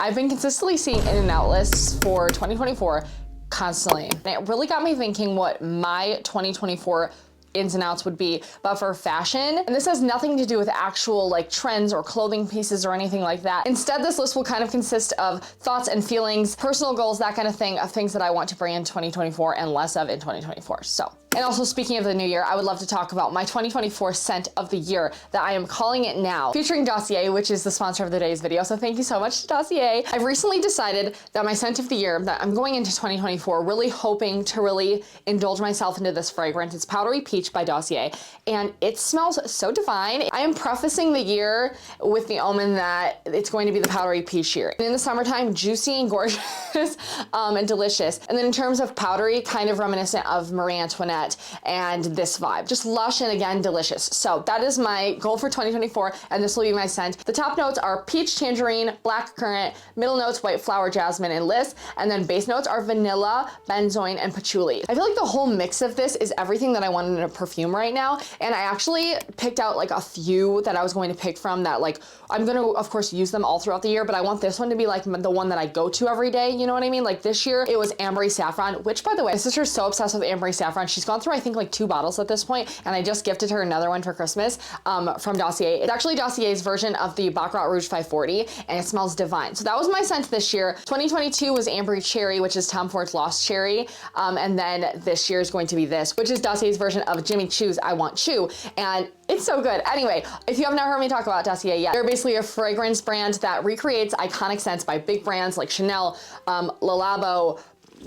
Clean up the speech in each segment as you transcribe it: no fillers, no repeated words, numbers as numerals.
I've been consistently seeing in and out lists for 2024 constantly. And it really got me thinking what my 2024 ins and outs would be, but for fashion. And this has nothing to do with actual like trends or clothing pieces or anything like that. Instead, this list will kind of consist of thoughts and feelings, personal goals, that kind of thing, of things that I want to bring in 2024 and less of in 2024. So. And also, speaking of the new year, I would love to talk about my 2024 scent of the year that I am calling it now, featuring Dossier, which is the sponsor of today's video. So thank you so much to Dossier. I've recently decided that my scent of the year, that I'm going into 2024 really hoping to really indulge myself into this fragrance. It's Powdery Peach by Dossier, and it smells so divine. I am prefacing the year with the omen that it's going to be the Powdery Peach year. And in the summertime, juicy and gorgeous and delicious. And then in terms of powdery, kind of reminiscent of Marie Antoinette and this vibe. Just lush and again, delicious. So that is my goal for 2024, and this will be my scent. The top notes are peach, tangerine, black currant, middle notes, white flower, jasmine, and lis, and then base notes are vanilla, benzoin, and patchouli. I feel like the whole mix of this is everything that I want in a perfume right now, and I actually picked out like a few that I was going to pick from that, like, I'm gonna, of course, use them all throughout the year, but I want this one to be like the one that I go to every day, you know what I mean? Like this year, it was Ambery Saffron, which, by the way, my sister's so obsessed with Ambery Saffron. She's gone through, I think, like 2 bottles at this point, and I just gifted her another one for Christmas from Dossier. It's actually Dossier's version of the Baccarat Rouge 540, and it smells divine. So that was my scent this year. 2022 was Ambery Cherry, which is Tom Ford's Lost Cherry, and then this year is going to be this, which is Dossier's version of Jimmy Choo's I Want Choo, and it's so good. Anyway, if you have not heard me talk about Dossier yet, they're basically a fragrance brand that recreates iconic scents by big brands like Chanel, Le Labo,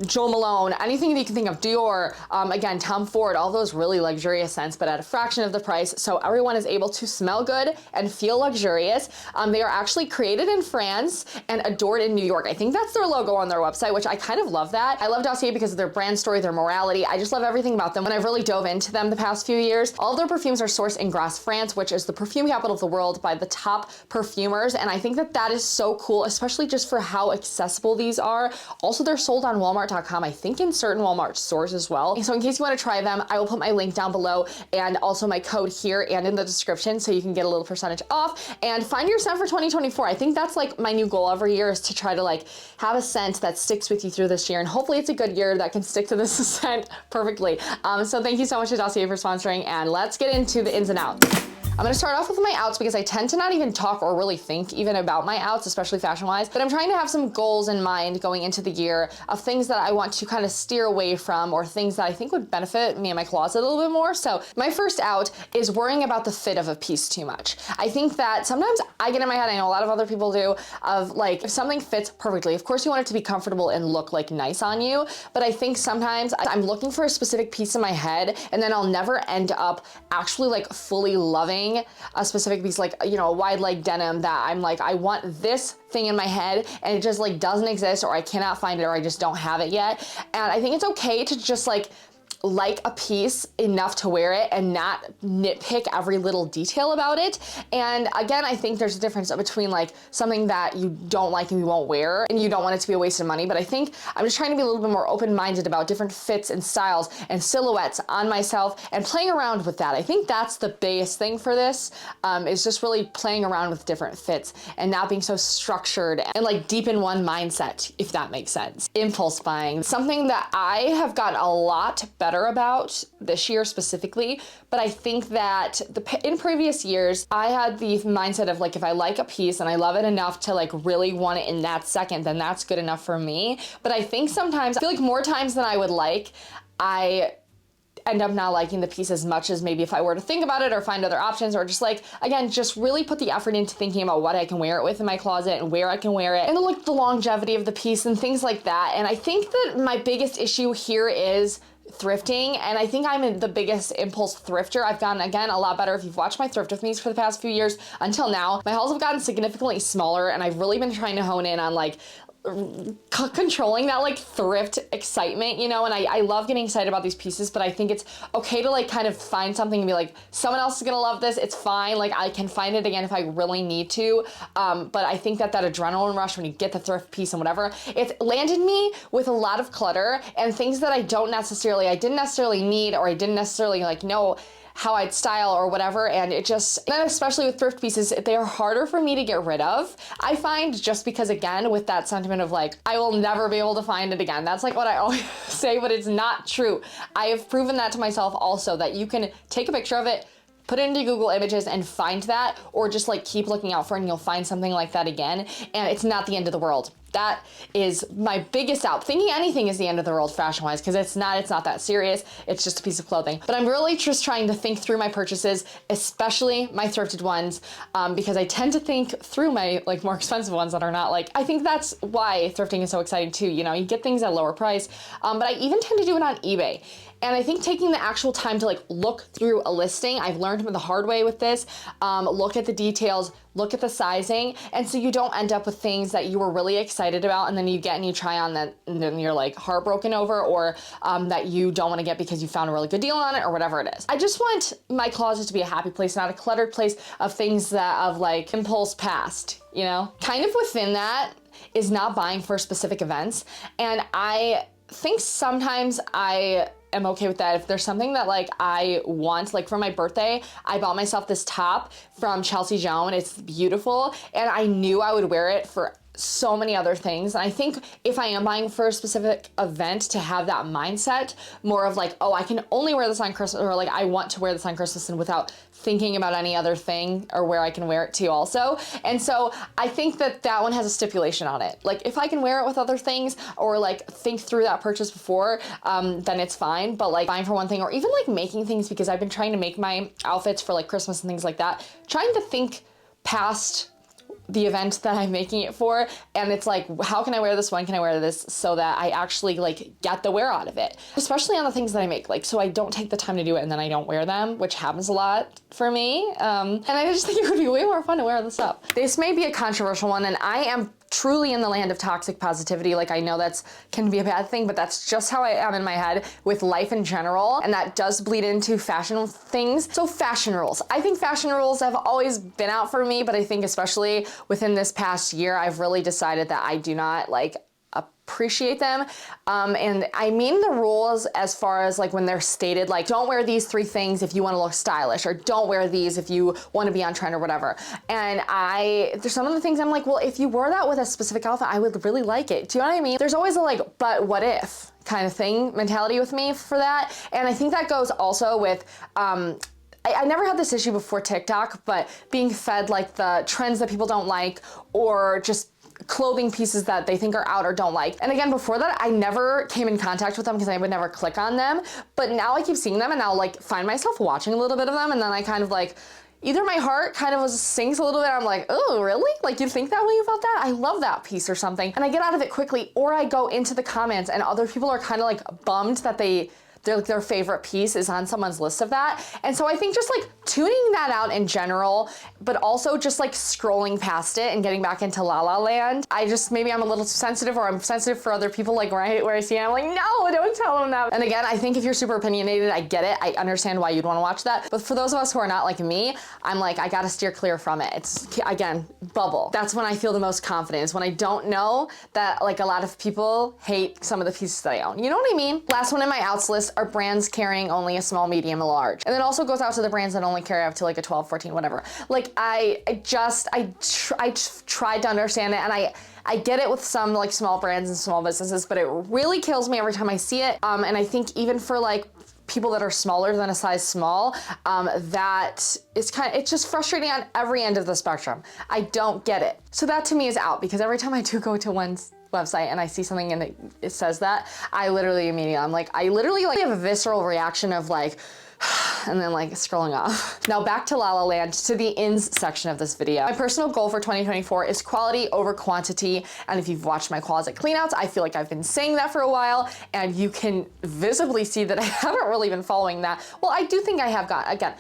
Jo Malone, anything that you can think of, Dior, again, Tom Ford, all those really luxurious scents, but at a fraction of the price, so everyone is able to smell good and feel luxurious. They are actually created in France and adored in New York. I think that's their logo on their website, which I kind of love that. I love Dossier because of their brand story, their morality. I just love everything about them, and I've really dove into them the past few years. All of their perfumes are sourced in Grasse, France, which is the perfume capital of the world, by the top perfumers, and I think that that is so cool, especially just for how accessible these are. Also, they're sold on Walmart.com, I think in certain Walmart stores as well. So in case you want to try them, I will put my link down below and also my code here and in the description so you can get a little percentage off and find your scent for 2024. I think that's like my new goal every year, is to try to like have a scent that sticks with you through this year, and hopefully it's a good year that can stick to this scent perfectly. So thank you so much to Dossier for sponsoring, and let's get into the ins and outs. I'm gonna start off with my outs because I tend to not even talk or really think even about my outs, especially fashion-wise, but I'm trying to have some goals in mind going into the year of things that I want to kind of steer away from, or things that I think would benefit me in my closet a little bit more. So my first out is worrying about the fit of a piece too much. I think that sometimes I get in my head, I know a lot of other people do, of like, if something fits perfectly, of course you want it to be comfortable and look like nice on you, but I think sometimes I'm looking for a specific piece in my head, and then I'll never end up actually like fully loving a specific piece, like, you know, a wide leg denim that I'm like, I want this thing in my head, and it just like doesn't exist, or I cannot find it, or I just don't have it yet. And I think it's okay to just like a piece enough to wear it and not nitpick every little detail about it. And again, I think there's a difference between like something that you don't like and you won't wear and you don't want it to be a waste of money. But I think I'm just trying to be a little bit more open-minded about different fits and styles and silhouettes on myself and playing around with that. I think that's the biggest thing for this, is just really playing around with different fits and not being so structured and like deep in one mindset, if that makes sense. Impulse buying, something that I have gotten a lot better about this year specifically, but I think that in previous years, I had the mindset of like, if I like a piece and I love it enough to like really want it in that second, then that's good enough for me. But I think sometimes, I feel like more times than I would like, I end up not liking the piece as much as maybe if I were to think about it or find other options, or just like, again, just really put the effort into thinking about what I can wear it with in my closet and where I can wear it and the longevity of the piece and things like that. And I think that my biggest issue here is thrifting, and I think I'm the biggest impulse thrifter. I've gotten, again, a lot better. If you've watched my thrift with me for the past few years until now, my hauls have gotten significantly smaller, and I've really been trying to hone in on like controlling that like thrift excitement, you know, and I love getting excited about these pieces, but I think it's okay to like kind of find something and be like, someone else is gonna love this, it's fine, like I can find it again if I really need to, but I think that adrenaline rush when you get the thrift piece and whatever, it's landed me with a lot of clutter and things that I didn't necessarily need, or I didn't necessarily like know how I'd style or whatever. And it just, then especially with thrift pieces, they are harder for me to get rid of, I find, just because, again, with that sentiment of like, I will never be able to find it again. That's like what I always say, but it's not true. I have proven that to myself also, that you can take a picture of it, put it into Google Images and find that, or just like keep looking out for it and you'll find something like that again. And it's not the end of the world. That is my biggest doubt. Thinking anything is the end of the world fashion-wise, because it's not that serious. It's just a piece of clothing. But I'm really just trying to think through my purchases, especially my thrifted ones, because I tend to think through my like more expensive ones that are not like, I think that's why thrifting is so exciting too. You know, you get things at a lower price, but I even tend to do it on eBay. And I think taking the actual time to like look through a listing, I've learned the hard way with this, look at the details, look at the sizing, and so you don't end up with things that you were really excited about and then you get and you try on that and then you're like heartbroken over, or that you don't want to get because you found a really good deal on it or whatever it is. I just want my closet to be a happy place, not a cluttered place of things that of like impulse past, you know? Kind of within that is not buying for specific events, and I think sometimes I am okay with that. If there's something that like I want, like for my birthday, I bought myself this top from Chelsea Joan. It's beautiful, and I knew I would wear it for so many other things. And I think if I am buying for a specific event, to have that mindset more of like, oh, I can only wear this on Christmas, or like I want to wear this on Christmas, and without thinking about any other thing or where I can wear it to also. And so I think that that one has a stipulation on it. Like if I can wear it with other things, or like think through that purchase before, then it's fine. But like buying for one thing, or even like making things, because I've been trying to make my outfits for like Christmas and things like that, trying to think past the event that I'm making it for, and it's like, how can I wear this? When can I wear this? So that I actually like get the wear out of it, especially on the things that I make, like, so I don't take the time to do it and then I don't wear them, which happens a lot for me. And I just think it would be way more fun to wear this up. This may be a controversial one, and I am truly in the land of toxic positivity. Like, I know that's can be a bad thing, but that's just how I am in my head with life in general, and that does bleed into fashion things. So fashion rules. I think fashion rules have always been out for me, but I think especially within this past year, I've really decided that I do not like appreciate them. And I mean the rules as far as like when they're stated, like don't wear these 3 things if you want to look stylish, or don't wear these if you want to be on trend or whatever. And there's some of the things I'm like, well, if you wore that with a specific outfit, I would really like it. Do you know what I mean? There's always a like, but what if kind of thing mentality with me for that. And I think that goes also with, I never had this issue before TikTok, but being fed like the trends that people don't like, or just clothing pieces that they think are out or don't like. And again, before that, I never came in contact with them because I would never click on them. But now I keep seeing them, and I'll like find myself watching a little bit of them, and then I kind of like, either my heart kind of sinks a little bit, I'm like, oh, really? Like you think that way about that? I love that piece or something. And I get out of it quickly, or I go into the comments and other people are kind of like bummed that their favorite piece is on someone's list of that. And so I think just like tuning that out in general, but also just like scrolling past it and getting back into La La Land. Maybe I'm a little sensitive, or I'm sensitive for other people, like where I see it, I'm like, no, don't tell them that. And again, I think if you're super opinionated, I get it. I understand why you'd want to watch that. But for those of us who are not like me, I'm like, I gotta steer clear from it. It's, again, bubble. That's when I feel the most confident, is when I don't know that like a lot of people hate some of the pieces that I own. You know what I mean? Last one in my outs list are brands carrying only a small, medium, and large. And then also goes out to the brands that only carry up to like a 12, 14, whatever. Like I tried to understand it, and I get it with some like small brands and small businesses, but it really kills me every time I see it. And I think even for like people that are smaller than a size small, that is it's just frustrating on every end of the spectrum. I don't get it. So that to me is out, because every time I do go to one's website and I see something and it says that, I literally immediately, I literally have a visceral reaction of like, and then like scrolling off. Now back to La La Land, to the ins section of this video. My personal goal for 2024 is quality over quantity. And if you've watched my closet cleanouts, I feel like I've been saying that for a while, and you can visibly see that I haven't really been following that. Well, I do think I have again,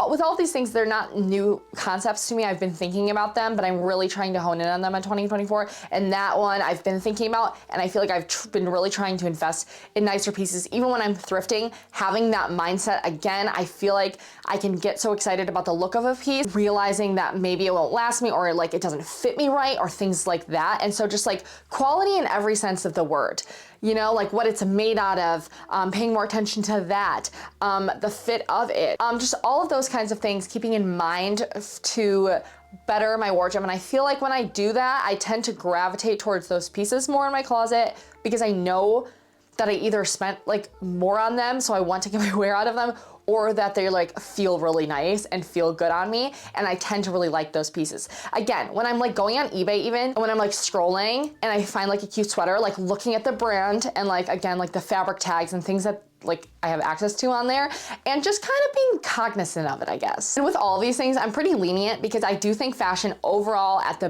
with all of these things, they're not new concepts to me. I've been thinking about them, but I'm really trying to hone in on them in 2024. And that one I've been thinking about, and I feel like I've been really trying to invest in nicer pieces. Even when I'm thrifting, having that mindset again, I feel like I can get so excited about the look of a piece, realizing that maybe it won't last me, or like it doesn't fit me right, or things like that. And so just like quality in every sense of the word. You know, like what it's made out of, paying more attention to that, the fit of it, just all of those kinds of things, keeping in mind to better my wardrobe. And I feel like when I do that, I tend to gravitate towards those pieces more in my closet, because I know that I either spent like more on them, so I want to get my wear out of them, or that they like feel really nice and feel good on me. And I tend to really like those pieces. Again, when I'm like going on eBay even, when I'm like scrolling and I find like a cute sweater, like looking at the brand and like, again, like the fabric tags and things that like I have access to on there, and just kind of being cognizant of it, I guess. And with all these things, I'm pretty lenient, because I do think fashion overall at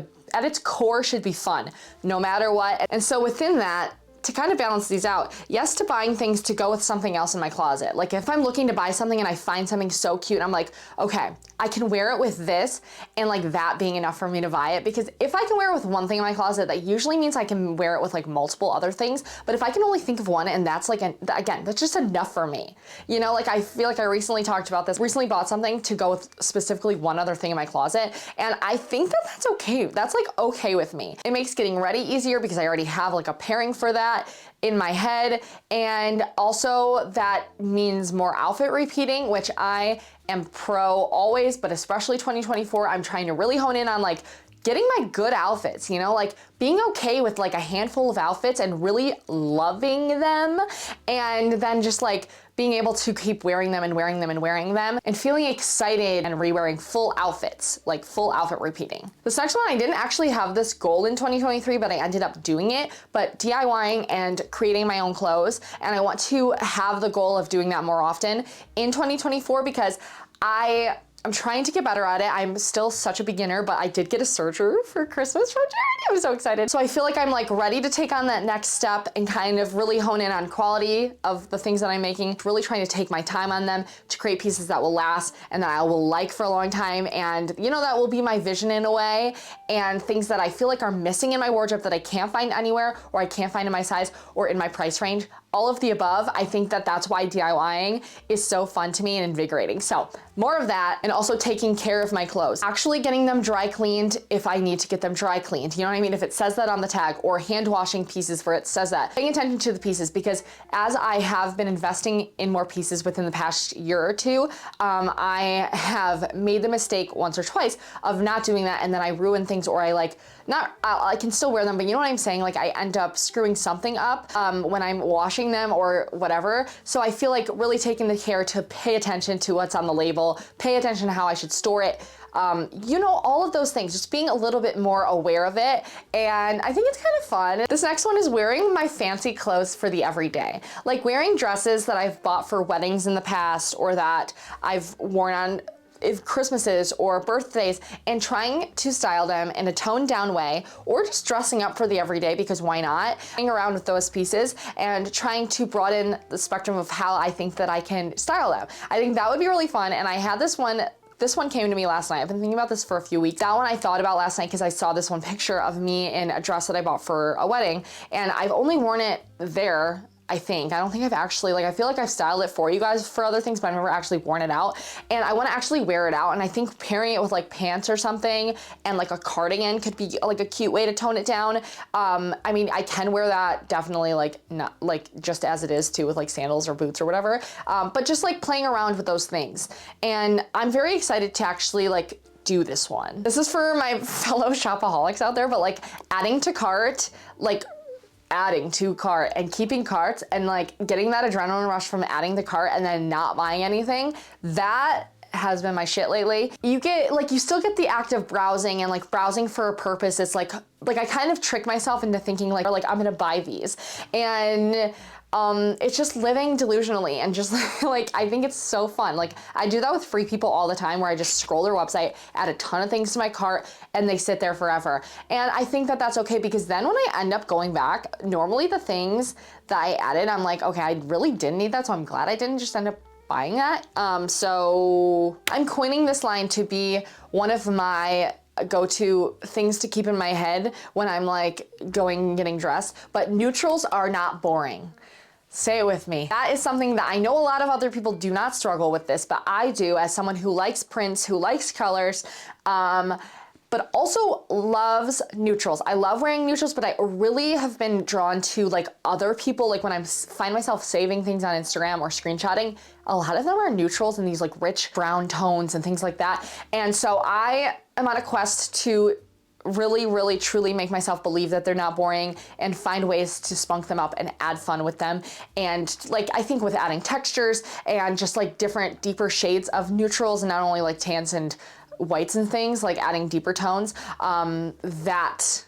its core should be fun, no matter what. And so within that, to kind of balance these out, yes to buying things to go with something else in my closet. Like if I'm looking to buy something and I find something so cute, and I'm like, okay, I can wear it with this, and like that being enough for me to buy it. Because if I can wear it with one thing in my closet, that usually means I can wear it with like multiple other things. But if I can only think of one, and that's like, again, that's just enough for me. You know, like I feel like I recently talked about this, recently bought something to go with specifically one other thing in my closet. And I think that that's okay. That's like okay with me. It makes getting ready easier, because I already have like a pairing for that in my head. And also that means more outfit repeating, which I am pro always, but especially 2024, I'm trying to really hone in on like getting my good outfits, you know, like being okay with like a handful of outfits and really loving them, and then just like being able to keep wearing them and wearing them and wearing them, and feeling excited and re-wearing full outfits, like full outfit repeating. This next one, I didn't actually have this goal in 2023, but I ended up doing it, but DIYing and creating my own clothes. And I want to have the goal of doing that more often in 2024, because I'm trying to get better at it. I'm still such a beginner, but I did get a serger for Christmas from charity. I'm so excited. So I feel like I'm like ready to take on that next step and kind of really hone in on quality of the things that I'm making, really trying to take my time on them to create pieces that will last and that I will like for a long time. And you know, that will be my vision in a way, and things that I feel like are missing in my wardrobe that I can't find anywhere, or I can't find in my size or in my price range. All of the above. I think that that's why DIYing is so fun to me and invigorating. So more of that, and also taking care of my clothes, actually getting them dry cleaned if I need to get them dry cleaned. You know what I mean? If it says that on the tag, or hand washing pieces where it says that. Paying attention to the pieces, because as I have been investing in more pieces within the past year or two, I have made the mistake once or twice of not doing that, and then I ruin things, or I can still wear them, but you know what I'm saying? Like I end up screwing something up when I'm washing them or whatever. So I feel like really taking the care to pay attention to what's on the label, pay attention to how I should store it. You know, all of those things, just being a little bit more aware of it. And I think it's kind of fun. This next one is wearing my fancy clothes for the everyday. Like wearing dresses that I've bought for weddings in the past, or that I've worn on Christmases or birthdays, and trying to style them in a toned down way, or just dressing up for the everyday, because why not? Hang around with those pieces and trying to broaden the spectrum of how I think that I can style them. I think that would be really fun. And I had this one came to me last night. I've been thinking about this for a few weeks. That one I thought about last night because I saw this one picture of me in a dress that I bought for a wedding, and I've only worn it there. I don't think I've actually, like, I feel like I've styled it for you guys for other things, but I've never actually worn it out. And I want to actually wear it out. And I think pairing it with like pants or something and like a cardigan could be like a cute way to tone it down. I mean, I can wear that definitely, like, not like just as it is too, with like sandals or boots or whatever. But just like playing around with those things. And I'm very excited to actually like do this one. This is for my fellow shopaholics out there, but like adding to cart, and keeping carts, and like getting that adrenaline rush from adding the cart and then not buying anything, that has been my shit lately. You still get the act of browsing, and like browsing for a purpose. It's like I kind of trick myself into thinking like I'm gonna buy these, and it's just living delusionally, and just like I think it's so fun. Like I do that with free people all the time, where I just scroll their website, add a ton of things to my cart, and they sit there forever. And I think that that's okay, because then when I end up going back, normally the things that I added, I'm like, okay, I really didn't need that, so I'm glad I didn't just end up buying that. So I'm coining this line to be one of my go-to things to keep in my head when I'm like getting dressed. But neutrals are not boring. Say it with me. That is something that I know a lot of other people do not struggle with this, but I do, as someone who likes prints, who likes colors, but also loves neutrals. I love wearing neutrals, but I really have been drawn to like other people, like when I find myself saving things on Instagram or screenshotting, a lot of them are neutrals and these like rich brown tones and things like that. And so I am on a quest to really truly make myself believe that they're not boring and find ways to spunk them up and add fun with them. And like, I think with adding textures and just like different deeper shades of neutrals, and not only like tans and whites and things, like adding deeper tones, that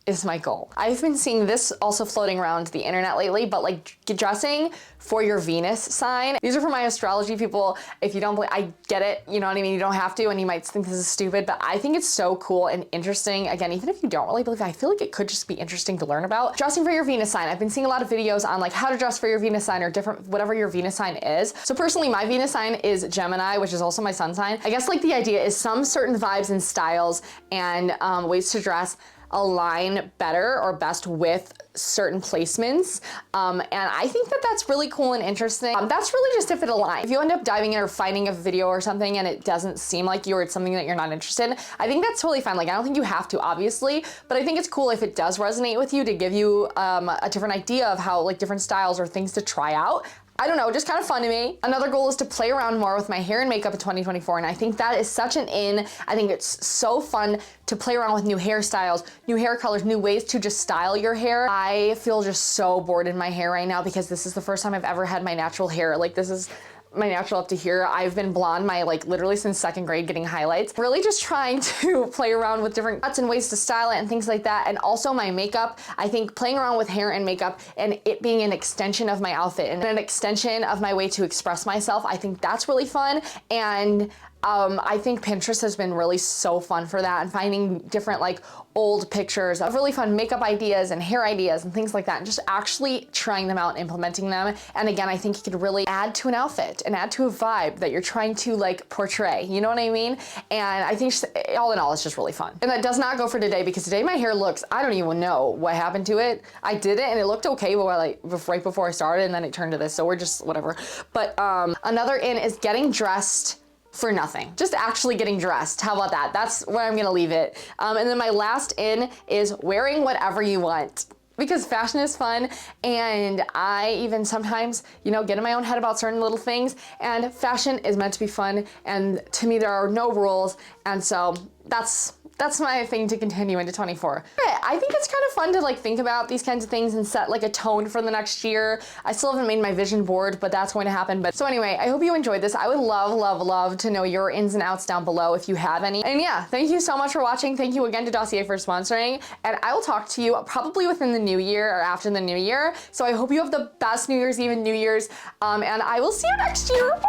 is my goal. I've been seeing this also floating around the internet lately, but like dressing for your Venus sign. These are for my astrology people. If you don't believe, I get it, you know what I mean? You don't have to, and you might think this is stupid, but I think it's so cool and interesting. Again, even if you don't really believe it, I feel like it could just be interesting to learn about. Dressing for your Venus sign. I've been seeing a lot of videos on like how to dress for your Venus sign or different, whatever your Venus sign is. So personally, my Venus sign is Gemini, which is also my sun sign. I guess like the idea is some certain vibes and styles and ways to dress align better or best with certain placements. And I think that that's really cool and interesting. That's really just if it aligns. If you end up diving in or finding a video or something and it doesn't seem like you or it's something that you're not interested in, I think that's totally fine. Like, I don't think you have to, obviously, but I think it's cool if it does resonate with you to give you a different idea of how like different styles or things to try out. I don't know, just kind of fun to me. Another goal is to play around more with my hair and makeup in 2024, and I think that is such an in. I think it's so fun to play around with new hairstyles, new hair colors, new ways to just style your hair. I feel just so bored in my hair right now because this is the first time I've ever had my natural hair. Like, this is my natural up to here. I've been blonde literally since 2nd grade, getting highlights. Really just trying to play around with different cuts and ways to style it and things like that. And also my makeup, I think playing around with hair and makeup and it being an extension of my outfit and an extension of my way to express myself, I think that's really fun. And I think Pinterest has been really so fun for that, and finding different like old pictures of really fun makeup ideas and hair ideas and things like that, and just actually trying them out and implementing them. And again, I think you could really add to an outfit and add to a vibe that you're trying to like portray, you know what I mean? And I think all in all, it's just really fun. And that does not go for today, because today my hair looks, I don't even know what happened to it. I did it and it looked okay, but right before I started, and then it turned to this, so we're just whatever. But another in is getting dressed for nothing. Just actually getting dressed. How about that? That's where I'm gonna leave it. And then my last in is wearing whatever you want, because fashion is fun, and I even sometimes, you know, get in my own head about certain little things, and fashion is meant to be fun, and to me there are no rules, and so that's my thing to continue into 24. I think it's kind of fun to like think about these kinds of things and set like a tone for the next year. I still haven't made my vision board, but that's going to happen. But so anyway, I hope you enjoyed this. I would love to know your ins and outs down below if you have any. And yeah, thank you so much for watching. Thank you again to Dossier for sponsoring. And I will talk to you probably within the new year or after the new year. So I hope you have the best New Year's Eve and New Year's. And I will see you next year.